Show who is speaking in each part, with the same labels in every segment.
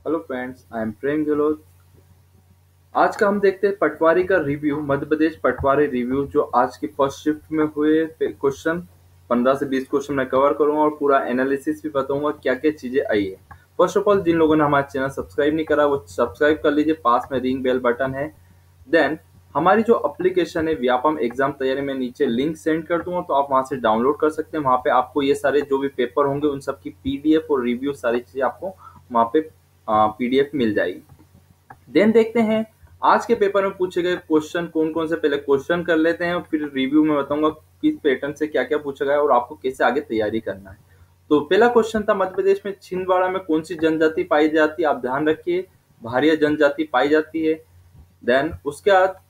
Speaker 1: Hello friends, I am प्रेम गहलोत। आज का हम देखते हैं पटवारी का रिव्यू, मध्य प्रदेश पटवारी रिव्यू, जो आज की फर्स्ट शिफ्ट में हुए क्वेश्चन 15 से 20 क्वेश्चन मैं कवर करूंगा और पूरा एनालिसिस भी बताऊंगा क्या क्या चीजें आई है। फर्स्ट ऑफ ऑल, जिन लोगों ने हमारा चैनल सब्सक्राइब नहीं करा वो सब्सक्राइब कर लीजिए, पास में रिंग बेल बटन है। देन हमारी जो एप्लीकेशन है व्यापम एग्जाम तैयारी, में नीचे लिंक सेंड कर दूंगा, तो आप वहां से डाउनलोड कर सकते हैं। वहां पे आपको ये सारे जो भी पेपर होंगे उन सब की पीडीएफ और रिव्यू सारी चीजें आपको वहां पे पीडीएफ मिल जाएगी। देन देखते हैं आज के पेपर में पूछे गए क्वेश्चन कौन कौन से। पहले क्वेश्चन कर लेते हैं और फिर रिव्यू में बताऊंगा किस पैटर्न से क्या क्या पूछा गया है और आपको कैसे आगे तैयारी करना है। तो पहला क्वेश्चन था, मध्य प्रदेश में छिंदवाड़ा में कौन सी जनजाति पाई जाती है? आप ध्यान रखिए, भारिया जनजाति पाई जाती है। देन उसके बाद,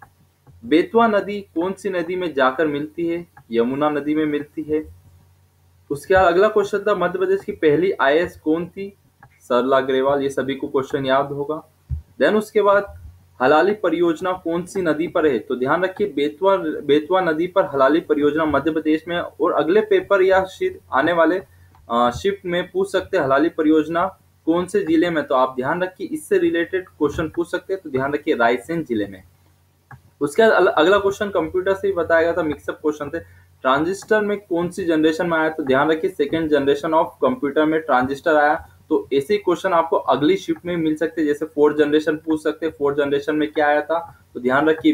Speaker 1: बेतवा नदी कौन सी नदी में जाकर मिलती है? यमुना नदी में मिलती है। उसके बाद अगला क्वेश्चन था, मध्य प्रदेश की पहली आईएएस कौन थी? सरला ग्रेवाल। ये सभी को क्वेश्चन याद होगा। देन उसके बाद, हलाली परियोजना कौन सी नदी पर है? तो ध्यान रखिए, बेतवा बेतवा नदी पर हलाली परियोजना मध्य प्रदेश में। और अगले पेपर या शीट आने वाले शिफ्ट में पूछ सकते हैं हलाली परियोजना कौन से जिले में। तो आप ध्यान रखिए, इससे रिलेटेड क्वेश्चन पूछ सकते हैं, तो ध्यान रखिए रायसेन जिले में। उसके बाद अगला क्वेश्चन कंप्यूटर से ही बताया गया था, मिक्सअप क्वेश्चन थे। ट्रांजिस्टर में कौन सी जनरेशन में आया? तो ध्यान रखिए सेकेंड जनरेशन ऑफ कंप्यूटर में ट्रांजिस्टर आया। तो ऐसे क्वेश्चन आपको अगली शिफ्ट में मिल सकते हैं, जैसे फोर्थ जनरेशन पूछ सकते हैं, फोर्थ जनरेशन में क्या आया था? तो ध्यान रखिए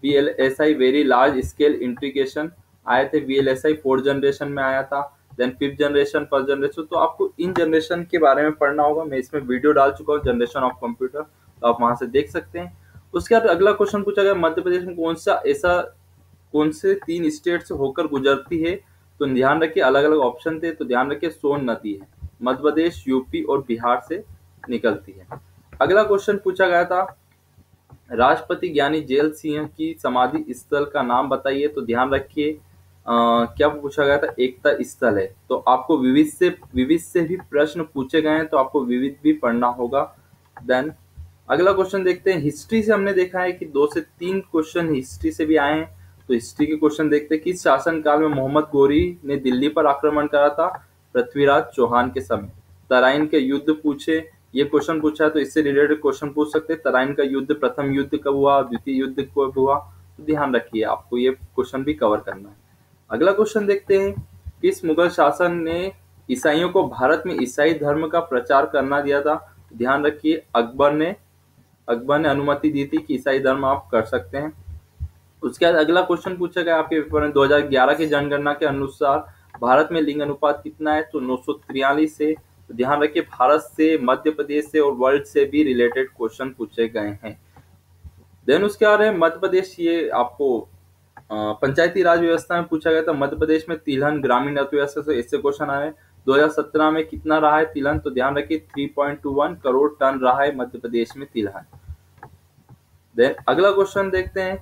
Speaker 1: VLSI very large scale integration आए थे, वीएलएसआई फोर्थ जनरेशन में आया था। Then fifth generation, first generation. तो आपको इन जनरेशन के बारे में पढ़ना होगा, मैं इसमें वीडियो डाल चुका हूँ जनरेशन ऑफ कंप्यूटर, तो आप वहां से देख सकते हैं। उसके बाद अगला क्वेश्चन पूछा गया, मध्य प्रदेश में कौन से 3 स्टेट से होकर गुजरती है? तो ध्यान रखिए अलग अलग ऑप्शन थे, तो ध्यान रखिए सोन नदी है, मध्य प्रदेश, यूपी और बिहार से निकलती है। अगला क्वेश्चन पूछा गया था, राष्ट्रपति ज्ञानी जैल सिंह की समाधि स्थल का नाम बताइए। तो ध्यान रखिए क्या पूछा गया था? एकता स्थल है। तो आपको विविध से भी प्रश्न पूछे गए हैं, तो आपको विविध भी पढ़ना होगा। देन अगला क्वेश्चन देखते हैं, हिस्ट्री से हमने देखा है कि 2 से 3 क्वेश्चन हिस्ट्री से भी आए हैं। तो हिस्ट्री के क्वेश्चन देखते हैं, किस शासनकाल में मोहम्मद गोरी ने दिल्ली पर आक्रमण करा था? पृथ्वीराज चौहान के समय। तराइन के युद्ध पूछे, ये क्वेश्चन पूछा है, तो इससे रिलेटेड क्वेश्चन पूछ सकते हैं। तराइन का युद्ध, प्रथम युद्ध कब हुआ, द्वितीय युद्ध कब हुआ? तो ध्यान रखिए आपको ये क्वेश्चन भी कवर करना है। अगला क्वेश्चन देखते हैं, किस मुगल शासन ने ईसाइयों को भारत में ईसाई धर्म का प्रचार करना दिया था? ध्यान रखिए अकबर ने अनुमति दी थी कि ईसाई धर्म आप कर सकते हैं। उसके बाद अगला क्वेश्चन पूछा गया आपके पेपर में, 2011 की जनगणना के अनुसार भारत में लिंग अनुपात कितना है? तो 943 से। तो ध्यान रखिए भारत से, मध्य प्रदेश से और वर्ल्ड से भी रिलेटेड क्वेश्चन पूछे गए हैं। देन उसके बाद है मध्य प्रदेश, ये आपको पंचायती राज व्यवस्था में पूछा गया था, मध्य प्रदेश में तिलहन ग्रामीण अर्थव्यवस्था से ऐसे क्वेश्चन आए। 2017 में कितना रहा है तिलहन? तो ध्यान रखिए 3.21 करोड़ टन रहा है मध्य प्रदेश में तिलहन। देन अगला क्वेश्चन देखते हैं,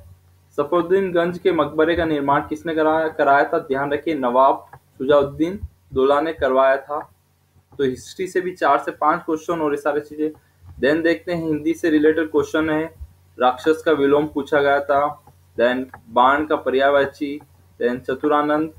Speaker 1: सफरुद्दीनगंज के मकबरे का निर्माण किसने कराया था? ध्यान रखिए नवाब शुजाउद्दीन दौला ने करवाया था। तो हिस्ट्री से भी 4 से 5 क्वेश्चन और ये सारी चीजें। देन देखते हैं हिंदी से रिलेटेड क्वेश्चन है, राक्षस का विलोम पूछा गया था। देन बाण का पर्यायवाची। देन चतुरानंद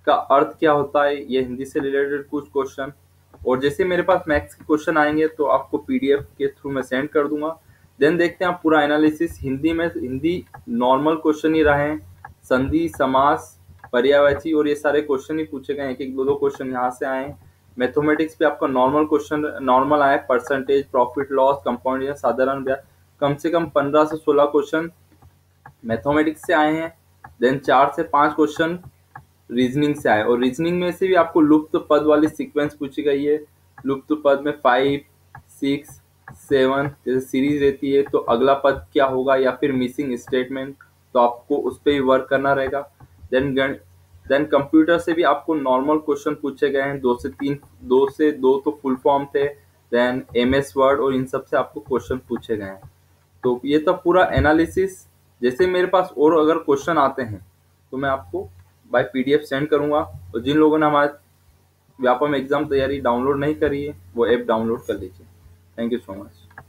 Speaker 1: का अर्थ क्या होता है? ये हिंदी से रिलेटेड कुछ क्वेश्चन। और जैसे मेरे पास मैथ्स के क्वेश्चन आएंगे तो आपको पीडीएफ के थ्रू मैं सेंड कर दूंगा। देन देखते हैं आप पूरा एनालिसिस हिंदी में। हिंदी नॉर्मल क्वेश्चन ही रहे हैं, संधि, समास, पर्यायवाची और ये सारे क्वेश्चन ही पूछे गए, एक एक दो दो क्वेश्चन यहाँ से आए। मैथमेटिक्स पे आपका नॉर्मल क्वेश्चन नॉर्मल आए, परसेंटेज, प्रॉफिट लॉस, कंपाउंड, साधारण ब्याज। कम से कम 15 से 16 क्वेश्चन मैथमेटिक्स से आए हैं। देन 4 से 5 क्वेश्चन रीजनिंग से आए, और रीजनिंग में से भी आपको लुप्त पद वाली सीक्वेंस पूछी गई है। लुप्त पद में 5, 6, 7 जैसे सीरीज रहती है, तो अगला पद क्या होगा, या फिर मिसिंग स्टेटमेंट, तो आपको उस पर भी वर्क करना रहेगा। देन कंप्यूटर से भी आपको नॉर्मल क्वेश्चन पूछे गए हैं, 2 से 2 तो फुल फॉर्म थे। देन एमएस वर्ड और इन सब से आपको क्वेश्चन पूछे गए हैं। तो ये तो पूरा एनालिसिस। जैसे मेरे पास और अगर क्वेश्चन आते हैं तो मैं आपको बाय पीडीएफ सेंड करूंगा। और जिन लोगों ने हमारे व्यापम एग्जाम तैयारी डाउनलोड नहीं करी है वो ऐप डाउनलोड कर लीजिए। Thank you so much.